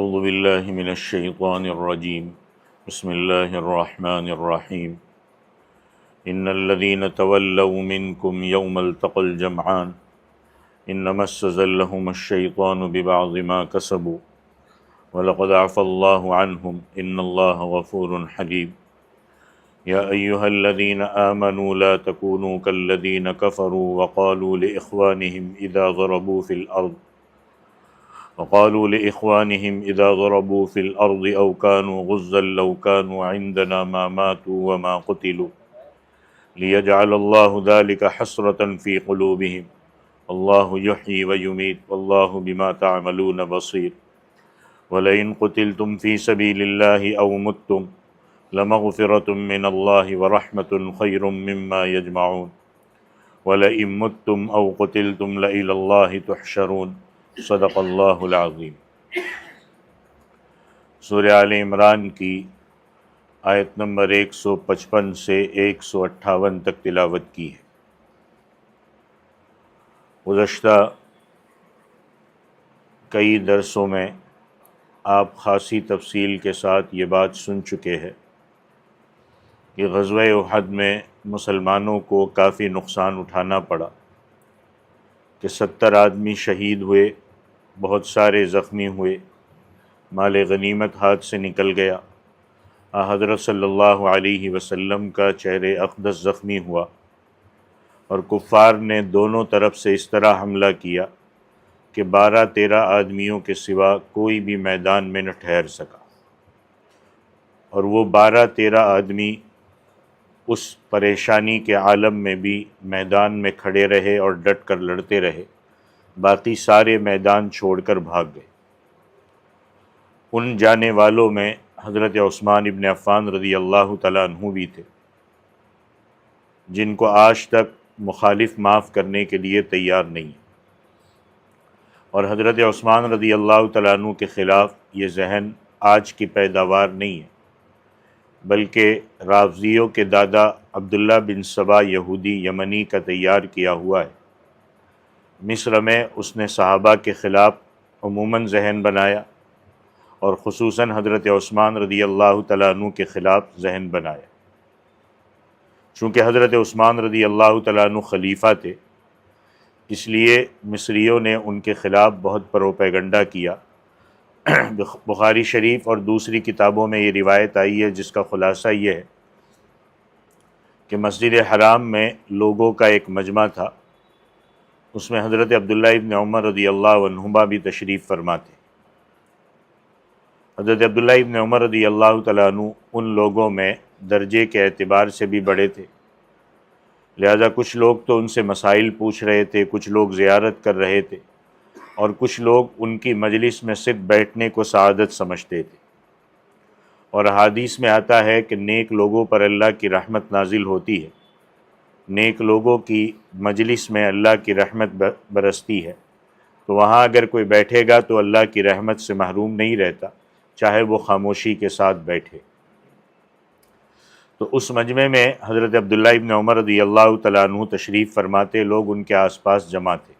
اعوذ باللہ من الشیطان الرجیم بسم اللہ الرحمن الرحیم ان الذین تولوا منکم یوم التقى الجمعان انما استزلهم الشیطان ببعض ما کسبوا ولقد عفى اللہ عنہم ان اللہ غفور حلیم یا ایہا الذین آمنوا لا تکونوا کالذین کفروا وقالوا لإخوانهم اذا ضربوا في الأرض أو كانوا غزا لو كانوا عندنا ما ماتوا وما قتلوا ليجعل الله ذلك حسرة في قلوبهم الله يحيي ويميت والله بما تعملون بصير ولئن قتلتم في سبيل الله أو متم لمغفرة من الله ورحمة خير مما يجمعون ولئن متم أو قتلتم لإلى الله تحشرون صدق اللہ العظیم۔ سورہ آل عمران کی آیت نمبر 155 سے 158 تک تلاوت کی ہے۔ گزشتہ کئی درسوں میں آپ خاصی تفصیل کے ساتھ یہ بات سن چکے ہیں کہ غزوہ احد میں مسلمانوں کو کافی نقصان اٹھانا پڑا کہ 70 آدمی شہید ہوئے، بہت سارے زخمی ہوئے، مال غنیمت ہاتھ سے نکل گیا، حضرت صلی اللہ علیہ وسلم کا چہرہ اقدس زخمی ہوا، اور کفار نے دونوں طرف سے اس طرح حملہ کیا کہ 12-13 آدمیوں کے سوا کوئی بھی میدان میں نہ ٹھہر سکا، اور وہ 12-13 آدمی اس پریشانی کے عالم میں بھی میدان میں کھڑے رہے اور ڈٹ کر لڑتے رہے، باقی سارے میدان چھوڑ کر بھاگ گئے۔ ان جانے والوں میں حضرت عثمان ابن عفان رضی اللہ تعالیٰ عنہ بھی تھے، جن کو آج تک مخالف معاف کرنے کے لیے تیار نہیں، اور حضرت عثمان رضی اللہ تعالیٰ عنہ کے خلاف یہ ذہن آج کی پیداوار نہیں ہے، بلکہ رافضیوں کے دادا عبداللہ بن سبا یہودی یمنی کا تیار کیا ہوا ہے۔ مصر میں اس نے صحابہ کے خلاف عموماً ذہن بنایا، اور خصوصاً حضرت عثمان رضی اللہ تعالیٰ عنہ کے خلاف ذہن بنایا۔ چونکہ حضرت عثمان رضی اللہ تعالیٰ عنہ خلیفہ تھے، اس لیے مصریوں نے ان کے خلاف بہت پروپیگنڈا کیا۔ بخاری شریف اور دوسری کتابوں میں یہ روایت آئی ہے، جس کا خلاصہ یہ ہے کہ مسجد حرام میں لوگوں کا ایک مجمع تھا، اس میں حضرت عبداللہ ابن عمر رضی اللہ عنہما بھی تشریف فرما تھے۔ حضرت عبداللہ ابن عمر رضی اللہ تعالیٰ عنہ ان لوگوں میں درجے کے اعتبار سے بھی بڑے تھے، لہذا کچھ لوگ تو ان سے مسائل پوچھ رہے تھے، کچھ لوگ زیارت کر رہے تھے، اور کچھ لوگ ان کی مجلس میں صرف بیٹھنے کو سعادت سمجھتے تھے۔ اور احادیث میں آتا ہے کہ نیک لوگوں پر اللہ کی رحمت نازل ہوتی ہے، نیک لوگوں کی مجلس میں اللہ کی رحمت برستی ہے، تو وہاں اگر کوئی بیٹھے گا تو اللہ کی رحمت سے محروم نہیں رہتا، چاہے وہ خاموشی کے ساتھ بیٹھے۔ تو اس مجمع میں حضرت عبداللہ ابن عمر رضی اللہ تعالیٰ عنہ تشریف فرماتے، لوگ ان کے آس پاس جمع تھے۔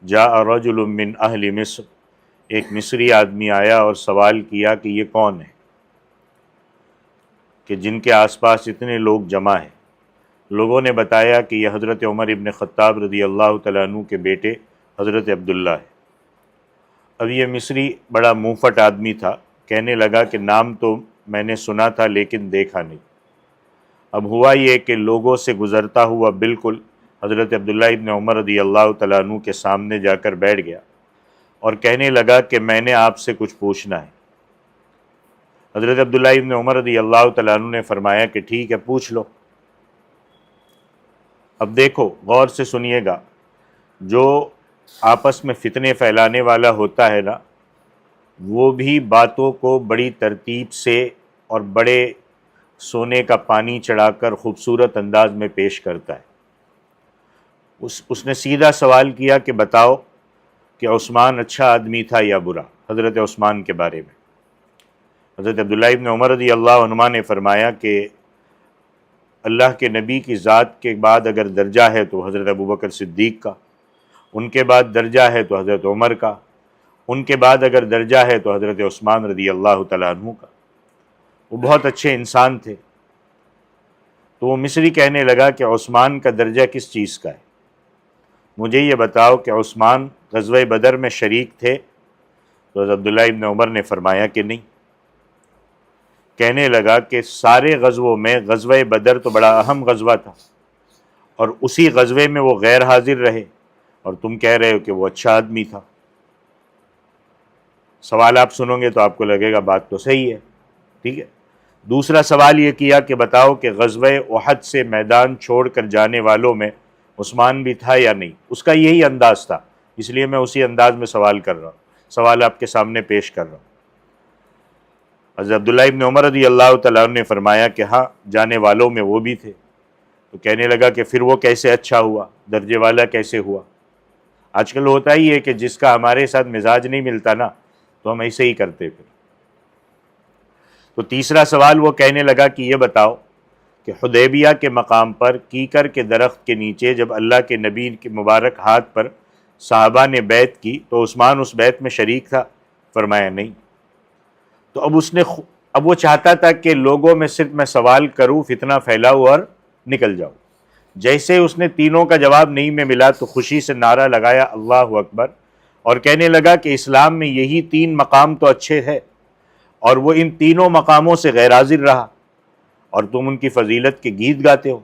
جاء رجل من اہل مصر، ایک مصری آدمی آیا اور سوال کیا کہ یہ کون ہے کہ جن کے آس پاس اتنے لوگ جمع ہیں؟ لوگوں نے بتایا کہ یہ حضرت عمر ابن خطاب رضی اللہ تعالیٰ عنہ کے بیٹے حضرت عبداللہ ہے۔ اب یہ مصری بڑا منہ پھٹ آدمی تھا، کہنے لگا کہ نام تو میں نے سنا تھا لیکن دیکھا نہیں۔ اب ہوا یہ کہ لوگوں سے گزرتا ہوا بالکل حضرت عبداللہ ابن عمر رضی اللہ تعالیٰ عنہ کے سامنے جا کر بیٹھ گیا اور کہنے لگا کہ میں نے آپ سے کچھ پوچھنا ہے۔ حضرت عبداللہ ابن عمر رضی اللہ تعالیٰ عنہ نے فرمایا کہ ٹھیک ہے، پوچھ لو۔ اب دیکھو، غور سے سنیے گا، جو آپس میں فتنے پھیلانے والا ہوتا ہے نا، وہ بھی باتوں کو بڑی ترتیب سے اور بڑے سونے کا پانی چڑھا کر خوبصورت انداز میں پیش کرتا ہے۔ اس نے سیدھا سوال کیا کہ بتاؤ کہ عثمان اچھا آدمی تھا یا برا، حضرت عثمان کے بارے میں۔ حضرت عبداللہ ابن عمر رضی اللہ عنہ نے فرمایا کہ اللہ کے نبی کی ذات کے بعد اگر درجہ ہے تو حضرت ابوبکر صدیق کا، ان کے بعد درجہ ہے تو حضرت عمر کا، ان کے بعد اگر درجہ ہے تو حضرت عثمان رضی اللہ تعالیٰ عنہ کا۔ وہ بہت اچھے انسان تھے۔ تو وہ مصری کہنے لگا کہ عثمان کا درجہ کس چیز کا ہے؟ مجھے یہ بتاؤ کہ عثمان غزوہ بدر میں شریک تھے؟ تو حضرت عبداللہ ابن عمر نے فرمایا کہ نہیں۔ کہنے لگا کہ سارے غزووں میں غزوہ بدر تو بڑا اہم غزوہ تھا، اور اسی غزوے میں وہ غیر حاضر رہے، اور تم کہہ رہے ہو کہ وہ اچھا آدمی تھا۔ سوال آپ سنو گے تو آپ کو لگے گا بات تو صحیح ہے، ٹھیک ہے۔ دوسرا سوال یہ کیا کہ بتاؤ کہ غزوہ احد سے میدان چھوڑ کر جانے والوں میں عثمان بھی تھا یا نہیں؟ اس کا یہی انداز تھا، اس لیے میں اسی انداز میں سوال کر رہا ہوں، سوال آپ کے سامنے پیش کر رہا ہوں۔ حضرت عبداللہ ابن عمر رضی اللہ تعالیٰ عنہ نے فرمایا کہ ہاں جانے والوں میں وہ بھی تھے۔ تو کہنے لگا کہ پھر وہ کیسے اچھا ہوا، درجے والا کیسے ہوا؟ آج کل ہوتا ہی ہے کہ جس کا ہمارے ساتھ مزاج نہیں ملتا نا تو ہم ایسے ہی کرتے پھر۔ تو تیسرا سوال وہ کہنے لگا کہ یہ بتاؤ کہ حدیبیہ کے مقام پر کیکر کے درخت کے نیچے جب اللہ کے نبی کے مبارک ہاتھ پر صحابہ نے بیعت کی تو عثمان اس بیعت میں شریک تھا؟ فرمایا نہیں۔ تو اب وہ چاہتا تھا کہ لوگوں میں صرف میں سوال کروں، فتنہ پھیلاؤں اور نکل جاؤں۔ جیسے اس نے تینوں کا جواب نہیں میں ملا تو خوشی سے نعرہ لگایا اللہ اکبر، اور کہنے لگا کہ اسلام میں یہی 3 مقام تو اچھے ہیں، اور وہ ان تینوں مقاموں سے غیر حاضر رہا، اور تم ان کی فضیلت کے گیت گاتے ہو۔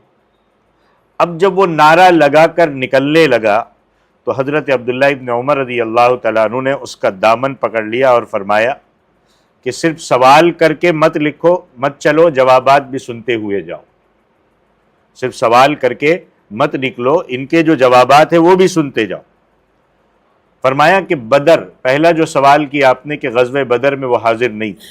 اب جب وہ نعرہ لگا کر نکلنے لگا تو حضرت عبداللہ ابن عمر رضی اللہ تعالیٰ عنہ نے اس کا دامن پکڑ لیا اور فرمایا کہ صرف سوال کر کے مت لکھو، مت چلو، جوابات بھی سنتے ہوئے جاؤ۔ صرف سوال کر کے مت نکلو، ان کے جو جوابات ہیں وہ بھی سنتے جاؤ۔ فرمایا کہ بدر، پہلا جو سوال کیا آپ نے کہ غزوہ بدر میں وہ حاضر نہیں تھے،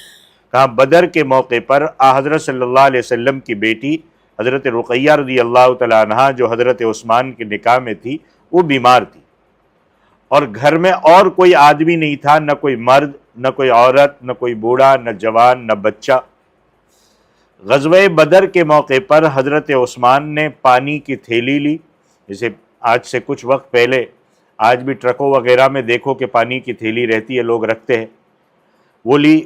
کہا بدر کے موقع پر حضرت صلی اللہ علیہ وسلم کی بیٹی حضرت رقیہ رضی اللہ تعالیٰ عنہا جو حضرت عثمان کے نکاح میں تھی وہ بیمار تھی، اور گھر میں اور کوئی آدمی نہیں تھا، نہ کوئی مرد، نہ کوئی عورت، نہ کوئی بوڑھا، نہ جوان، نہ بچہ۔ غزوہ بدر کے موقع پر حضرت عثمان نے پانی کی تھیلی لی، جیسے آج سے کچھ وقت پہلے آج بھی ٹرکوں وغیرہ میں دیکھو کہ پانی کی تھیلی رہتی ہے، لوگ رکھتے ہیں، وہ لی،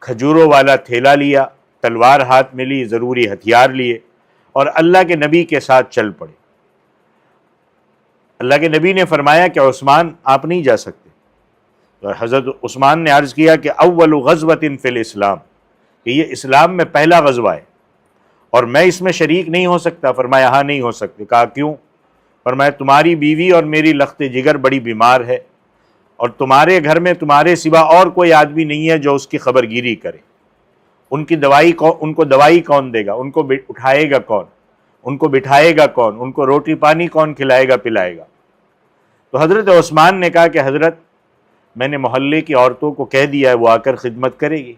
کھجوروں والا تھیلا لیا، تلوار ہاتھ میں لی، ضروری ہتھیار لیے، اور اللہ کے نبی کے ساتھ چل پڑے۔ اللہ کے نبی نے فرمایا کہ عثمان آپ نہیں جا سکتے۔ تو حضرت عثمان نے عرض کیا کہ اول غزوۃ فی الاسلام، کہ یہ اسلام میں پہلا غزوہ ہے اور میں اس میں شریک نہیں ہو سکتا۔ فرمایا ہاں نہیں ہو سکتے۔ کہا کیوں؟ فرمایا تمہاری بیوی اور میری لخت جگر بڑی بیمار ہے، اور تمہارے گھر میں تمہارے سوا اور کوئی آدمی نہیں ہے جو اس کی خبر گیری کرے۔ ان کو دوائی کون دے گا؟ ان کو اٹھائے گا کون؟ ان کو بٹھائے گا کون؟ ان کو روٹی پانی کون کھلائے گا پلائے گا؟ تو حضرت عثمان نے کہا کہ حضرت میں نے محلے کی عورتوں کو کہہ دیا ہے، وہ آ کر خدمت کرے گی۔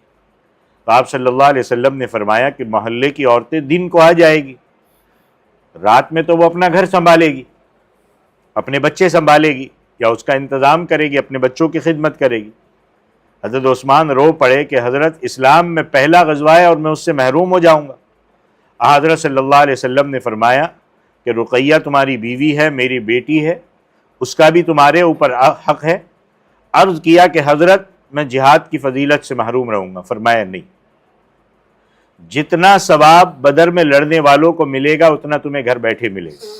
تو آپ صلی اللہ علیہ وسلم نے فرمایا کہ محلے کی عورتیں دن کو آ جائے گی، رات میں تو وہ اپنا گھر سنبھالے گی، اپنے بچے سنبھالے گی، یا اس کا انتظام کرے گی، اپنے بچوں کی خدمت کرے گی۔ حضرت عثمان رو پڑے کہ حضرت اسلام میں پہلا غزوہ ہے اور میں اس سے محروم ہو جاؤں گا۔ حضرت صلی اللہ علیہ وسلم نے فرمایا کہ رقیہ تمہاری بیوی ہے، میری بیٹی ہے، اس کا بھی تمہارے اوپر حق ہے۔ عرض کیا کہ حضرت میں جہاد کی فضیلت سے محروم رہوں گا۔ فرمایا نہیں، جتنا ثواب بدر میں لڑنے والوں کو ملے گا اتنا تمہیں گھر بیٹھے ملے گا،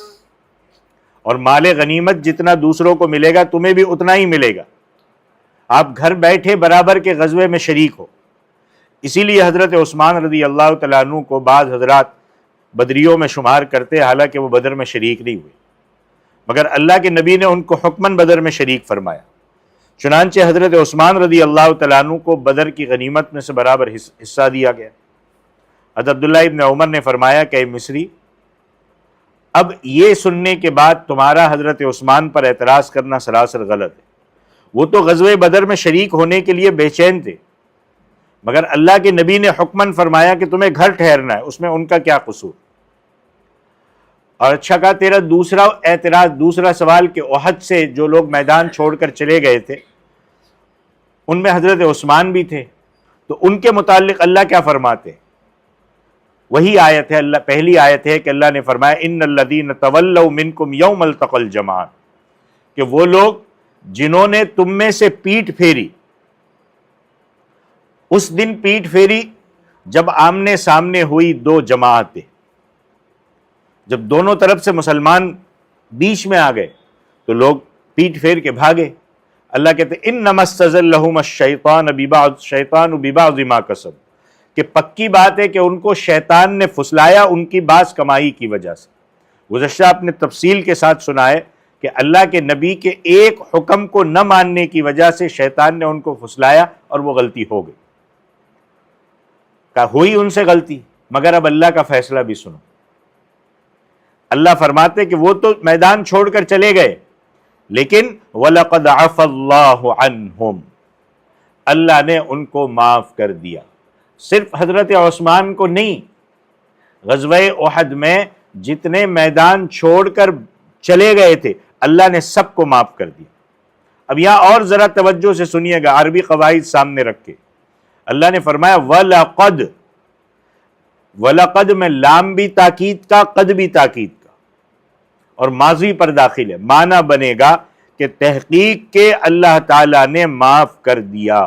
اور مال غنیمت جتنا دوسروں کو ملے گا تمہیں بھی اتنا ہی ملے گا۔ آپ گھر بیٹھے برابر کے غزوے میں شریک ہو۔ اسی لیے حضرت عثمان رضی اللہ تعالیٰ عنہ کو بعض حضرات بدریوں میں شمار کرتے، حالانکہ وہ بدر میں شریک نہیں ہوئے، مگر اللہ کے نبی نے ان کو حکماً بدر میں شریک فرمایا۔ چنانچہ حضرت عثمان رضی اللہ تعالیٰ عنہ کو بدر کی غنیمت میں سے برابر حصہ دیا گیا۔ حضرت عبداللہ ابن عمر نے فرمایا کہ اے مصری، اب یہ سننے کے بعد تمہارا حضرت عثمان پر اعتراض کرنا سراسر غلط ہے۔ وہ تو غزوہ بدر میں شریک ہونے کے لیے بے چین تھے، مگر اللہ کے نبی نے حکماً فرمایا کہ تمہیں گھر ٹھہرنا ہے، اس میں ان کا کیا قصور؟ اور اچھا کہا تیرا دوسرا اعتراض، دوسرا سوال کہ احد سے جو لوگ میدان چھوڑ کر چلے گئے تھے ان میں حضرت عثمان بھی تھے، تو ان کے متعلق اللہ کیا فرماتے ہیں؟ وہی آیت ہے، اللہ پہلی آیت ہے کہ اللہ نے فرمایا ان الذین تولوا منکم یوم التقى الجمعان، کہ وہ لوگ جنہوں نے تم میں سے پیٹھ پھیری، اس دن پیٹھ پھیری جب آمنے سامنے ہوئی دو جماعتیں، جب دونوں طرف سے مسلمان بیچ میں آ گئے تو لوگ پیٹھ پھیر کے بھاگے۔ اللہ کہتے انما استزلهم الشیطان ببعض ما کسب، کہ پکی بات ہے کہ ان کو شیطان نے پھسلایا ان کی بعض کمائی کی وجہ سے۔ گزشتہ آپ نے تفصیل کے ساتھ سنا ہے کہ اللہ کے نبی کے ایک حکم کو نہ ماننے کی وجہ سے شیطان نے ان کو پھسلایا اور وہ غلطی ہو گئی، کہ ہوئی ان سے غلطی، مگر اب اللہ کا فیصلہ بھی سنو۔ اللہ فرماتے کہ وہ تو میدان چھوڑ کر چلے گئے، لیکن وَلَقَدْ عَفَى اللَّهُ عَنْهُمْ، اللہ نے ان کو معاف کر دیا۔ صرف حضرت عثمان کو نہیں، غزوہ احد میں جتنے میدان چھوڑ کر چلے گئے تھے اللہ نے سب کو معاف کر دیا۔ اب یہاں اور ذرا توجہ سے سنیے گا، عربی قواعد سامنے رکھ کے اللہ نے فرمایا وَلَقَدْ، وَلَقَدْ میں لام بھی تاکید کا، قد بھی تاکید کا، اور ماضی پر داخل ہے، معنی بنے گا کہ تحقیق کے اللہ تعالیٰ نے معاف کر دیا۔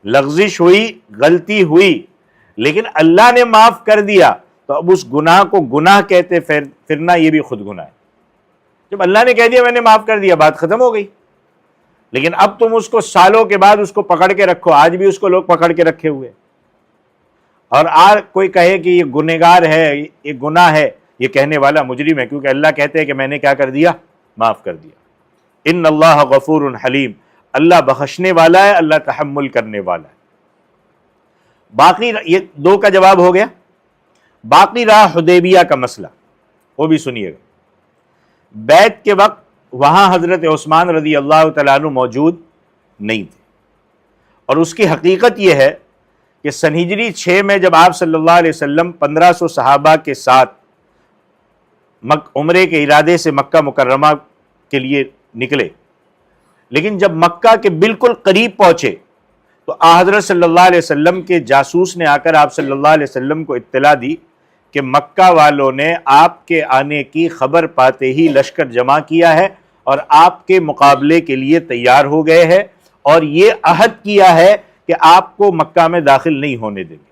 لغزش ہوئی، غلطی ہوئی، لیکن اللہ نے معاف کر دیا، تو اب اس گناہ کو گناہ کہتے پھرنا یہ بھی خود گناہ ہے۔ جب اللہ نے کہہ دیا میں نے معاف کر دیا، بات ختم ہو گئی، لیکن اب تم اس کو سالوں کے بعد اس کو پکڑ کے رکھو، آج بھی اس کو لوگ پکڑ کے رکھے ہوئے، اور کوئی کہے کہ یہ گنہگار ہے، یہ گناہ ہے، یہ کہنے والا مجرم ہے، کیونکہ اللہ کہتے ہیں کہ میں نے کیا کر دیا، معاف کر دیا۔ ان اللہ غفور حلیم، اللہ بخشنے والا ہے، اللہ تحمل کرنے والا ہے۔ باقی یہ دو کا جواب ہو گیا، باقی رہا حدیبیہ کا مسئلہ، وہ بھی سنیے گا۔ بیعت کے وقت وہاں حضرت عثمان رضی اللہ تعالیٰ عنہ موجود نہیں تھے، اور اس کی حقیقت یہ ہے کہ سن ہجری 6 میں جب آپ صلی اللہ علیہ وسلم 1500 صحابہ کے ساتھ عمرے کے ارادے سے مکہ مکرمہ کے لیے نکلے، لیکن جب مکہ کے بالکل قریب پہنچے تو حضرت صلی اللہ علیہ وسلم کے جاسوس نے آ کر آپ صلی اللہ علیہ وسلم کو اطلاع دی کہ مکہ والوں نے آپ کے آنے کی خبر پاتے ہی لشکر جمع کیا ہے اور آپ کے مقابلے کے لیے تیار ہو گئے ہیں، اور یہ عہد کیا ہے کہ آپ کو مکہ میں داخل نہیں ہونے دیں گے۔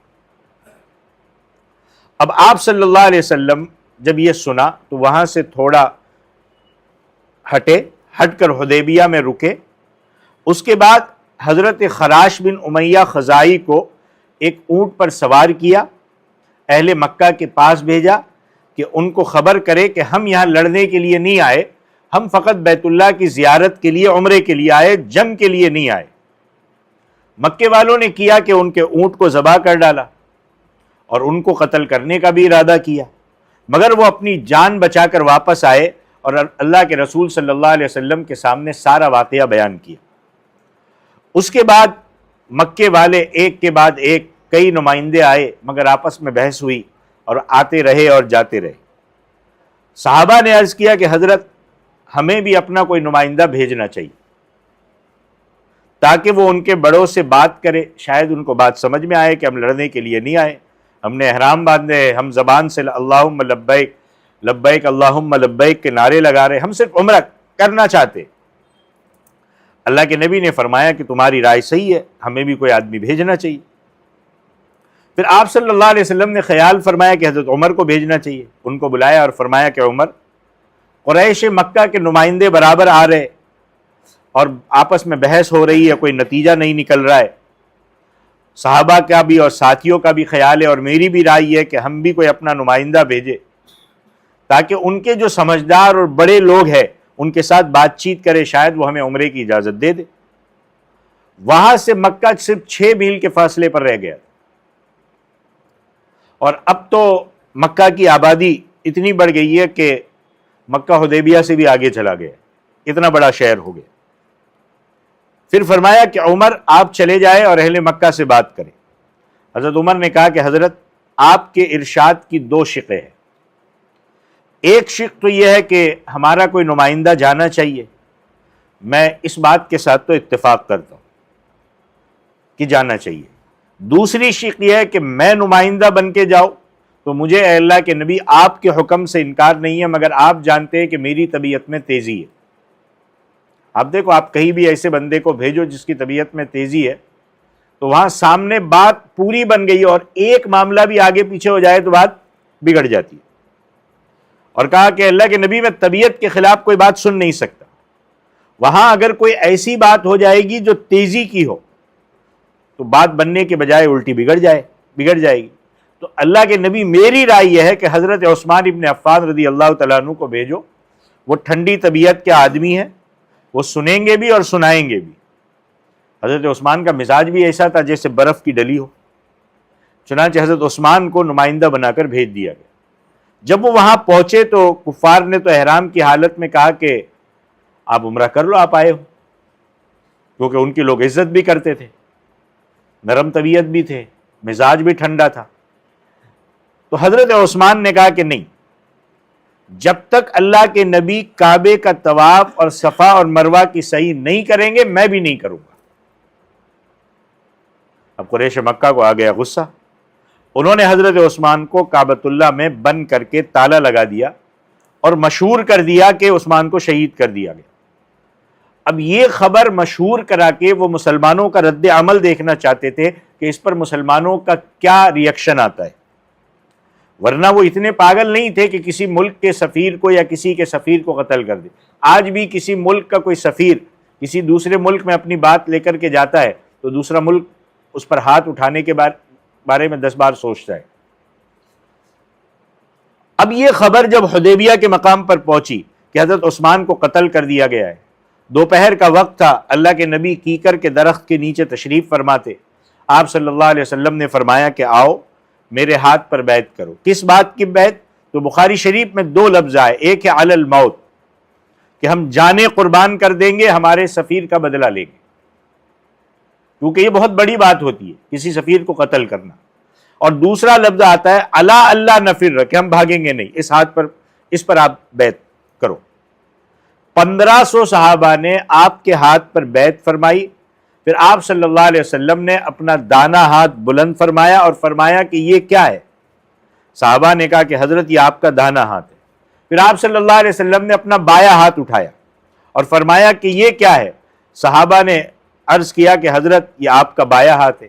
اب آپ صلی اللہ علیہ وسلم جب یہ سنا تو وہاں سے تھوڑا ہٹ کر حدیبیہ میں رکے۔ اس کے بعد حضرت خراش بن امیہ خزائی کو ایک اونٹ پر سوار کیا، اہل مکہ کے پاس بھیجا کہ ان کو خبر کرے کہ ہم یہاں لڑنے کے لیے نہیں آئے، ہم فقط بیت اللہ کی زیارت کے لیے، عمرے کے لیے آئے، جنگ کے لیے نہیں آئے۔ مکے والوں نے کیا کہ ان کے اونٹ کو ذبح کر ڈالا اور ان کو قتل کرنے کا بھی ارادہ کیا، مگر وہ اپنی جان بچا کر واپس آئے اور اللہ کے رسول صلی اللہ علیہ وسلم کے سامنے سارا واقعہ بیان کیا۔ اس کے بعد مکے والے ایک کے بعد ایک کئی نمائندے آئے، مگر آپس میں بحث ہوئی اور آتے رہے اور جاتے رہے۔ صحابہ نے عرض کیا کہ حضرت ہمیں بھی اپنا کوئی نمائندہ بھیجنا چاہیے تاکہ وہ ان کے بڑوں سے بات کرے، شاید ان کو بات سمجھ میں آئے کہ ہم لڑنے کے لیے نہیں آئے، ہم نے احرام باندھے، ہم زبان سے اللہم لبیک لبیک اللہم لبیک کے نعرے لگا رہے، ہم صرف عمرہ کرنا چاہتے۔ اللہ کے نبی نے فرمایا کہ تمہاری رائے صحیح ہے، ہمیں بھی کوئی آدمی بھیجنا چاہیے۔ پھر آپ صلی اللہ علیہ وسلم نے خیال فرمایا کہ حضرت عمر کو بھیجنا چاہیے، ان کو بلایا اور فرمایا کہ عمر، قریش مکہ کے نمائندے برابر آ رہے اور آپس میں بحث ہو رہی ہے، کوئی نتیجہ نہیں نکل رہا ہے، صحابہ کا بھی اور ساتھیوں کا بھی خیال ہے اور میری بھی رائے ہے کہ ہم بھی کوئی اپنا نمائندہ بھیجے تاکہ ان کے جو سمجھدار اور بڑے لوگ ہیں ان کے ساتھ بات چیت کرے، شاید وہ ہمیں عمرے کی اجازت دے دے۔ وہاں سے مکہ صرف 6 میل کے فاصلے پر رہ گیا، اور اب تو مکہ کی آبادی اتنی بڑھ گئی ہے کہ مکہ حدیبیہ سے بھی آگے چلا گیا، اتنا بڑا شہر ہو گیا۔ پھر فرمایا کہ عمر آپ چلے جائے اور اہل مکہ سے بات کریں۔ حضرت عمر نے کہا کہ حضرت آپ کے ارشاد کی 2 شقیں ہیں، ایک شق تو یہ ہے کہ ہمارا کوئی نمائندہ جانا چاہیے، میں اس بات کے ساتھ تو اتفاق کرتا ہوں کہ جانا چاہیے، دوسری شق یہ ہے کہ میں نمائندہ بن کے جاؤں تو مجھے اے اللہ کے نبی آپ کے حکم سے انکار نہیں ہے، مگر آپ جانتے ہیں کہ میری طبیعت میں تیزی ہے، آپ دیکھو، آپ کہیں بھی ایسے بندے کو بھیجو جس کی طبیعت میں تیزی ہے، تو وہاں سامنے بات پوری بن گئی اور ایک معاملہ بھی آگے پیچھے ہو جائے تو بات بگڑ جاتی ہے. اور کہا کہ اللہ کے نبی میں طبیعت کے خلاف کوئی بات سن نہیں سکتا. وہاں اگر کوئی ایسی بات ہو جائے گی جو تیزی کی ہو تو بات بننے کے بجائے الٹی بگڑ جائے گی. تو اللہ کے نبی، میری رائے یہ ہے کہ حضرت عثمان ابن عفان رضی اللہ تعالیٰ عنہ کو بھیجو. وہ ٹھنڈی طبیعت کے آدمی ہیں، وہ سنیں گے بھی اور سنائیں گے بھی. حضرت عثمان کا مزاج بھی ایسا تھا جیسے برف کی ڈلی ہو. چنانچہ حضرت عثمان کو نمائندہ بنا کر بھیج دیا گیا. جب وہ وہاں پہنچے تو کفار نے تو احرام کی حالت میں کہا کہ آپ عمرہ کر لو، آپ آئے ہو، کیونکہ ان کی لوگ عزت بھی کرتے تھے، نرم طبیعت بھی تھے، مزاج بھی ٹھنڈا تھا. تو حضرت عثمان نے کہا کہ نہیں، جب تک اللہ کے نبی کعبے کا طواف اور صفا اور مروہ کی سعی نہیں کریں گے میں بھی نہیں کروں گا. اب قریش مکہ کو آ گیا غصہ. انہوں نے حضرت عثمان کو کعبۃ اللہ میں بند کر کے تالا لگا دیا اور مشہور کر دیا کہ عثمان کو شہید کر دیا گیا. اب یہ خبر مشہور کرا کے وہ مسلمانوں کا رد عمل دیکھنا چاہتے تھے کہ اس پر مسلمانوں کا کیا ری ایکشن آتا ہے. ورنہ وہ اتنے پاگل نہیں تھے کہ کسی ملک کے سفیر کو یا کسی کے سفیر کو قتل کر دے. آج بھی کسی ملک کا کوئی سفیر کسی دوسرے ملک میں اپنی بات لے کر کے جاتا ہے تو دوسرا ملک اس پر ہاتھ اٹھانے کے بارے میں 10 بار سوچتا ہے. اب یہ خبر جب حدیبیہ کے مقام پر پہنچی کہ حضرت عثمان کو قتل کر دیا گیا ہے، دوپہر کا وقت تھا، اللہ کے نبی کیکر کے درخت کے نیچے تشریف فرماتے. آپ صلی اللہ علیہ وسلم نے فرمایا کہ آؤ میرے ہاتھ پر بیعت کرو. کس بات کی بیعت؟ تو بخاری شریف میں 2 لفظ آئے. ایک ہے علی الموت، کہ ہم جانیں قربان کر دیں گے، ہمارے سفیر کا بدلہ لیں گے، کیونکہ یہ بہت بڑی بات ہوتی ہے کسی سفیر کو قتل کرنا. اور دوسرا لفظ آتا ہے الا اللہ نفر، کہ ہم بھاگیں گے نہیں، اس پر آپ بیعت کرو. 1500 صحابہ نے آپ کے ہاتھ پر بیعت فرمائی. پھر آپ صلی اللہ علیہ وسلم نے اپنا دانا ہاتھ بلند فرمایا اور فرمایا کہ یہ کیا ہے؟ صحابہ نے کہا کہ حضرت یہ آپ کا دانا ہاتھ ہے. پھر آپ صلی اللہ علیہ وسلم نے اپنا بایاں ہاتھ اٹھایا اور فرمایا کہ یہ کیا ہے؟ صحابہ نے عرض کیا کہ حضرت یہ آپ کا بایاں ہاتھ ہے.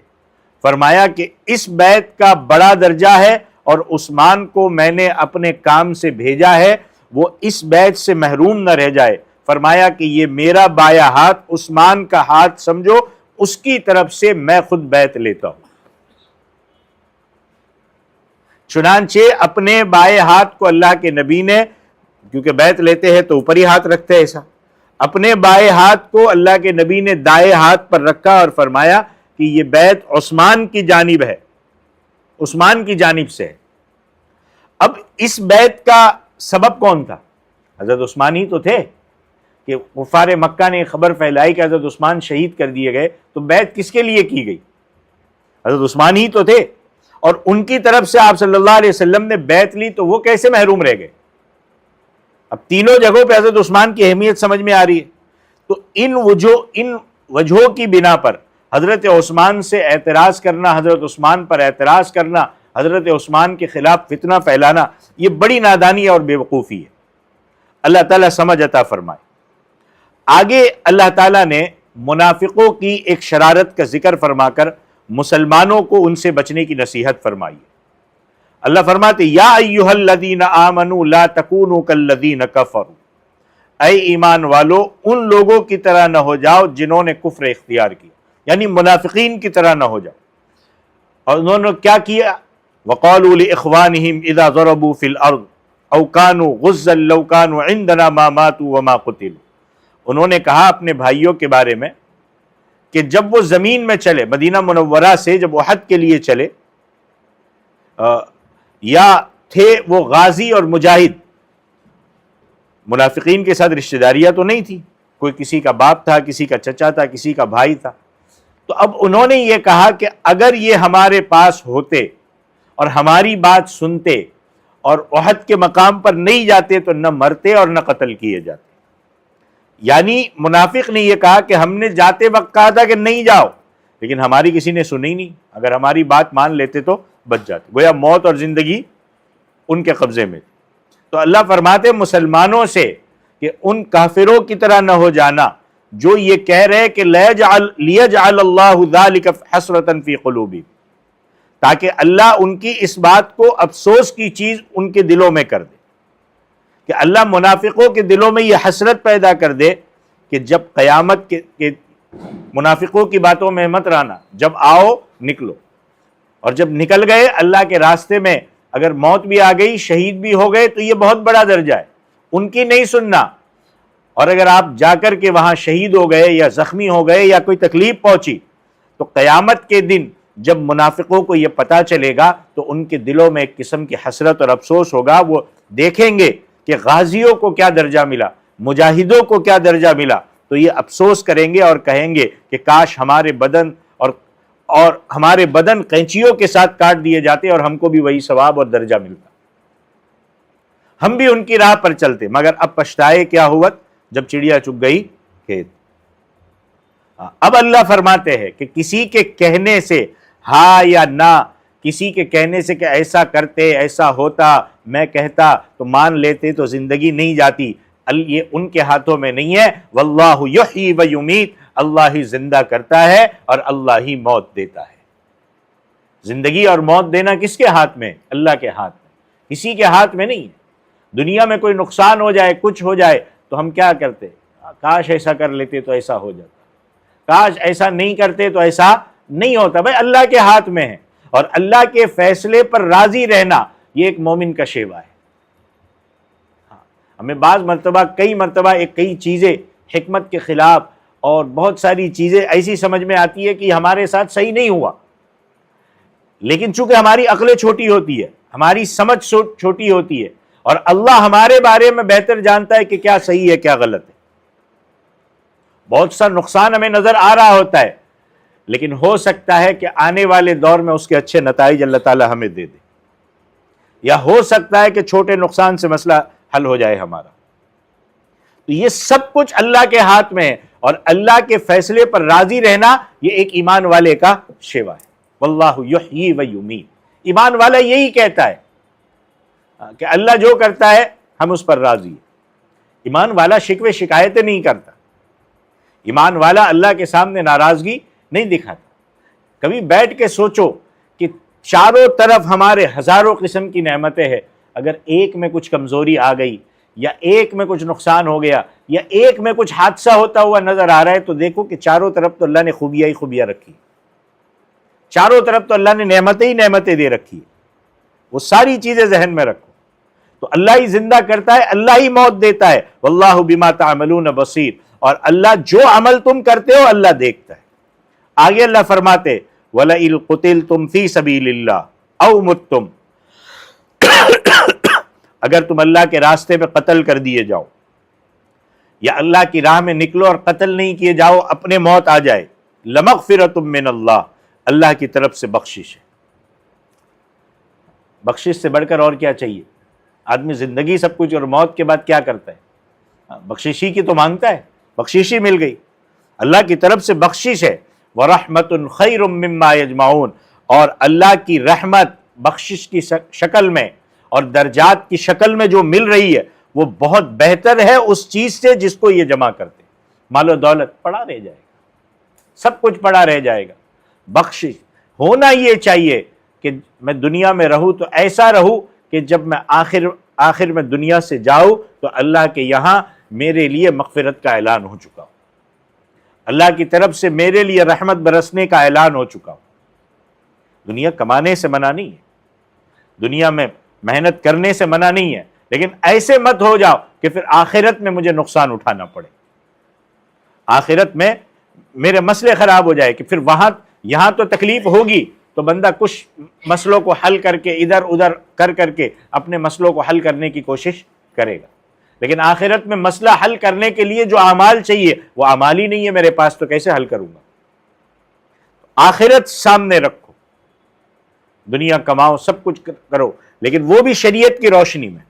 فرمایا کہ اس بیعت کا بڑا درجہ ہے اور عثمان کو میں نے اپنے کام سے بھیجا ہے، وہ اس بیعت سے محروم نہ رہ جائے. فرمایا کہ یہ میرا بایاں ہاتھ عثمان کا ہاتھ سمجھو، اس کی طرف سے میں خود بیعت لیتا ہوں. چنانچہ اپنے بائیں ہاتھ کو اللہ کے نبی نے، کیونکہ بیعت لیتے ہیں تو اوپر ہی ہاتھ رکھتے ہیں ایسا، اپنے بائیں ہاتھ کو اللہ کے نبی نے دائیں ہاتھ پر رکھا اور فرمایا کہ یہ بیعت عثمان کی جانب ہے، عثمان کی جانب سے ہے. اب اس بیعت کا سبب کون تھا؟ حضرت عثمان ہی تو تھے. کہ کفار مکہ نے خبر پھیلائی کہ حضرت عثمان شہید کر دیے گئے، تو بیعت کس کے لیے کی گئی؟ حضرت عثمان ہی تو تھے. اور ان کی طرف سے آپ صلی اللہ علیہ وسلم نے بیعت لی تو وہ کیسے محروم رہ گئے؟ اب تینوں جگہوں پہ حضرت عثمان کی اہمیت سمجھ میں آ رہی ہے. تو ان وجہوں کی بنا پر حضرت عثمان سے اعتراض کرنا، حضرت عثمان پر اعتراض کرنا، حضرت عثمان کے خلاف فتنہ پھیلانا، یہ بڑی نادانی اور بے وقوفی ہے. اللہ تعالیٰ سمجھ عطا فرمائے. آگے اللہ تعالیٰ نے منافقوں کی ایک شرارت کا ذکر فرما کر مسلمانوں کو ان سے بچنے کی نصیحت فرمائی. اللہ فرماتے یا ایھا الذین آمنوا لا تکونوا کالذین کفروا، اے ایمان والو ان لوگوں کی طرح نہ ہو جاؤ جنہوں نے کفر اختیار کیا، یعنی منافقین کی طرح نہ ہو جاؤ. اور انہوں نے کیا کیا؟ وقالوا لاخوانهم اذا ضربوا في الارض او كانوا غزا لو كانوا عندنا ما ماتوا وما قتلوا. انہوں نے کہا اپنے بھائیوں کے بارے میں کہ جب وہ زمین میں چلے، مدینہ منورہ سے جب احد کے لیے چلے، یا تھے وہ غازی اور مجاہد، منافقین کے ساتھ رشتہ داریاں تو نہیں تھی، کوئی کسی کا باپ تھا، کسی کا چچا تھا، کسی کا بھائی تھا. تو اب انہوں نے یہ کہا کہ اگر یہ ہمارے پاس ہوتے اور ہماری بات سنتے اور احد کے مقام پر نہیں جاتے تو نہ مرتے اور نہ قتل کیے جاتے. یعنی منافق نے یہ کہا کہ ہم نے جاتے وقت کہا تھا کہ نہیں جاؤ، لیکن ہماری کسی نے سنی نہیں، اگر ہماری بات مان لیتے تو بچ جاتے. گویا موت اور زندگی ان کے قبضے میں تھی. تو اللہ فرماتے مسلمانوں سے کہ ان کافروں کی طرح نہ ہو جانا جو یہ کہہ رہے کہ لیجعل اللہ ذلک حسرۃ فی قلوبہم، تاکہ اللہ ان کی اس بات کو افسوس کی چیز ان کے دلوں میں کر دے، کہ اللہ منافقوں کے دلوں میں یہ حسرت پیدا کر دے کہ جب قیامت کے منافقوں کی باتوں میں مت رہنا، جب آؤ نکلو، اور جب نکل گئے اللہ کے راستے میں اگر موت بھی آ گئی، شہید بھی ہو گئے، تو یہ بہت بڑا درجہ ہے، ان کی نہیں سننا۔ اور اگر آپ جا کر کے وہاں شہید ہو گئے یا زخمی ہو گئے یا کوئی تکلیف پہنچی، تو قیامت کے دن جب منافقوں کو یہ پتا چلے گا تو ان کے دلوں میں ایک قسم کی حسرت اور افسوس ہوگا۔ وہ دیکھیں گے کہ غازیوں کو کیا درجہ ملا، مجاہدوں کو کیا درجہ ملا، تو یہ افسوس کریں گے اور کہیں گے کہ کاش ہمارے بدن قینچیوں کے ساتھ کاٹ دیے جاتے اور ہم کو بھی وہی ثواب اور درجہ ملتا، ہم بھی ان کی راہ پر چلتے، مگر اب پچھتائے کیا ہوت جب چڑیا چگ گئی کھیت۔ اب اللہ فرماتے ہیں کہ کسی کے کہنے سے ہاں یا نہ، کسی کے کہنے سے کہ ایسا کرتے، ایسا ہوتا، میں کہتا تو مان لیتے تو زندگی نہیں جاتی، یہ ان کے ہاتھوں میں نہیں ہے۔ واللہ یحیی و یمیت، اللہ ہی زندہ کرتا ہے اور اللہ ہی موت دیتا ہے۔ زندگی اور موت دینا کس کے ہاتھ میں؟ اللہ کے ہاتھ میں، کسی کے ہاتھ میں نہیں ہے۔ دنیا میں کوئی نقصان ہو جائے، کچھ ہو جائے تو ہم کیا کرتے؟ کاش ایسا کر لیتے تو ایسا ہو جاتا، کاش ایسا نہیں کرتے تو ایسا نہیں ہوتا۔ بھائی اللہ کے ہاتھ میں ہے، اور اللہ کے فیصلے پر راضی رہنا یہ ایک مومن کا شیوا ہے۔ ہمیں بعض مرتبہ کئی چیزیں حکمت کے خلاف اور بہت ساری چیزیں ایسی سمجھ میں آتی ہے کہ ہمارے ساتھ صحیح نہیں ہوا، لیکن چونکہ ہماری عقلیں چھوٹی ہوتی ہے، ہماری سمجھ چھوٹی ہوتی ہے، اور اللہ ہمارے بارے میں بہتر جانتا ہے کہ کیا صحیح ہے کیا غلط ہے۔ بہت سا نقصان ہمیں نظر آ رہا ہوتا ہے، لیکن ہو سکتا ہے کہ آنے والے دور میں اس کے اچھے نتائج اللہ تعالی ہمیں دے دے، یا ہو سکتا ہے کہ چھوٹے نقصان سے مسئلہ حل ہو جائے ہمارا۔ تو یہ سب کچھ اللہ کے ہاتھ میں ہے، اور اللہ کے فیصلے پر راضی رہنا یہ ایک ایمان والے کا شیوا ہے۔ واللہ یحیی و یمیت، ایمان والا یہی کہتا ہے کہ اللہ جو کرتا ہے ہم اس پر راضی ہیں۔ ایمان والا شکوے شکایتیں نہیں کرتا، ایمان والا اللہ کے سامنے ناراضگی نہیں دکھاتا۔ کبھی بیٹھ کے سوچو کہ چاروں طرف ہمارے ہزاروں قسم کی نعمتیں ہیں، اگر ایک میں کچھ کمزوری آ گئی، یا ایک میں کچھ نقصان ہو گیا، یا ایک میں کچھ حادثہ ہوتا ہوا نظر آ رہا ہے، تو دیکھو کہ چاروں طرف تو اللہ نے خوبیاں ہی خوبیاں رکھی، چاروں طرف تو اللہ نے نعمتیں ہی نعمتیں دے رکھی۔ وہ ساری چیزیں ذہن میں رکھو، تو اللہ ہی زندہ کرتا ہے، اللہ ہی موت دیتا ہے۔ واللہ بما تعملون بصیر، اور اللہ جو عمل تم کرتے ہو اللہ دیکھتا ہے۔ آگے اللہ فرماتے وَلَئِن قُتِلْتُمْ فِي سَبِيلِ اللَّهِ أَوْ مُتْتُمْ، اگر تم اللہ کے راستے میں قتل کر دیے جاؤ، یا اللہ کی راہ میں نکلو اور قتل نہیں کیے جاؤ، اپنے موت آ جائے، لَمَغْفِرَةٌ مِّنَ اللَّهِ، اللہ کی طرف سے بخشش ہے۔ بخشش سے بڑھ کر اور کیا چاہیے؟ آدمی زندگی سب کچھ، اور موت کے بعد کیا کرتا ہے؟ بخشش ہی کی تو مانگتا ہے، بخشش ہی مل گئی، اللہ کی طرف سے بخشش ہے۔ وَرَحْمَةٌ خَيْرٌ مِّمَّا يَجْمَعُونَ، اور اللہ کی رحمت بخشش کی شکل میں اور درجات کی شکل میں جو مل رہی ہے وہ بہت بہتر ہے اس چیز سے جس کو یہ جمع کرتے۔ مال و دولت پڑا رہ جائے گا، سب کچھ پڑا رہ جائے گا، بخشش ہونا یہ چاہیے کہ میں دنیا میں رہوں تو ایسا رہوں کہ جب میں آخر میں دنیا سے جاؤں تو اللہ کے یہاں میرے لیے مغفرت کا اعلان ہو چکا ہو، اللہ کی طرف سے میرے لیے رحمت برسنے کا اعلان ہو چکا ہو۔ دنیا کمانے سے منع نہیں ہے، دنیا میں محنت کرنے سے منع نہیں ہے، لیکن ایسے مت ہو جاؤ کہ پھر آخرت میں مجھے نقصان اٹھانا پڑے، آخرت میں میرے مسئلے خراب ہو جائے، کہ پھر یہاں تو تکلیف ہوگی تو بندہ کچھ مسئلوں کو حل کر کے ادھر ادھر کر کے اپنے مسئلوں کو حل کرنے کی کوشش کرے گا، لیکن آخرت میں مسئلہ حل کرنے کے لیے جو اعمال چاہیے وہ اعمال ہی نہیں ہے میرے پاس، تو کیسے حل کروں گا؟ آخرت سامنے رکھو، دنیا کماؤ، سب کچھ کرو، لیکن وہ بھی شریعت کی روشنی میں،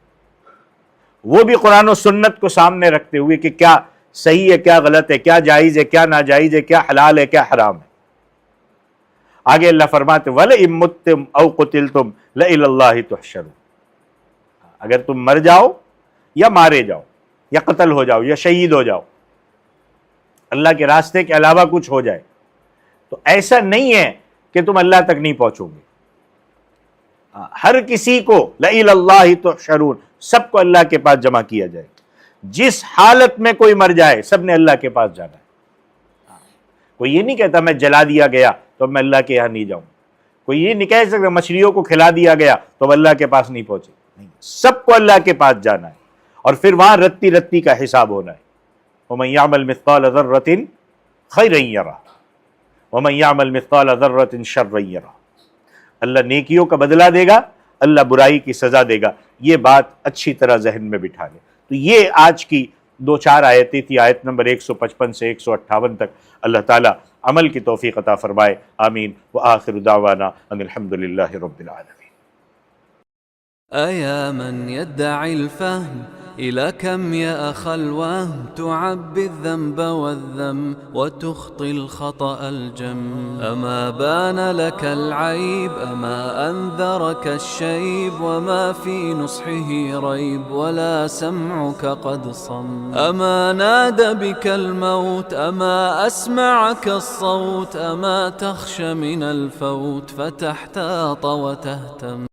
وہ بھی قرآن و سنت کو سامنے رکھتے ہوئے کہ کیا صحیح ہے کیا غلط ہے، کیا جائز ہے کیا ناجائز ہے، کیا حلال ہے کیا حرام ہے۔ آگے اللہ فرماتے وَلَئِن مُتُّمْ أَوْ قُتِلْتُمْ لَإِلَى اللَّهِ تُحْشَرُونَ، اگر تم مر جاؤ یا مارے جاؤ یا قتل ہو جاؤ یا شہید ہو جاؤ، اللہ کے راستے کے علاوہ کچھ ہو جائے تو ایسا نہیں ہے کہ تم اللہ تک نہیں پہنچو گے. ہر کسی کو لَإِلَى اللَّهِ تُحْشَرُونَ، سب کو اللہ کے پاس جمع کیا جائے. جس حالت میں کوئی مر جائے سب نے اللہ کے پاس جانا ہے. کوئی یہ نہیں کہتا میں جلا دیا گیا تو میں اللہ کے یہاں نہیں جاؤں. کوئی یہ نہیں کہہ سکتا مچھلیوں کو کھلا دیا گیا تو اب اللہ کے پاس نہیں پہنچے. نہیں، سب کو اللہ کے پاس جانا ہے اور پھر وہاں رتی رتی کا حساب ہونا ہے. وَمَن يَعْمَلْ مِثْقَالَ ذَرَّةٍ خَيْرًا يَرَهُ وَمَن يَعْمَلْ مِثْقَالَ ذَرَّةٍ شَرًّا يَرَهُ. اللہ نیکیوں کا بدلہ دے گا، اللہ برائی کی سزا دے گا. یہ بات اچھی طرح ذہن میں بٹھا لیں. تو یہ آج کی 2-4 آیتیں تھی، آیت نمبر 155 سے 158 تک. اللہ تعالیٰ عمل کی توفیق عطا فرمائے. آمین. وآخر دعوانا ان الحمدللہ رب العالمین. أيا من يدعي الفهم إلى كم يا أخ الوهم تعبي الذنب والذم وتخطي الخطأ الجم. أما بان لك العيب أما أنذرك الشيب وما في نصحه ريب ولا سمعك قد صم. أما نادى بك الموت أما أسمعك الصوت أما تخشى من الفوت فتحتاط وتهتم.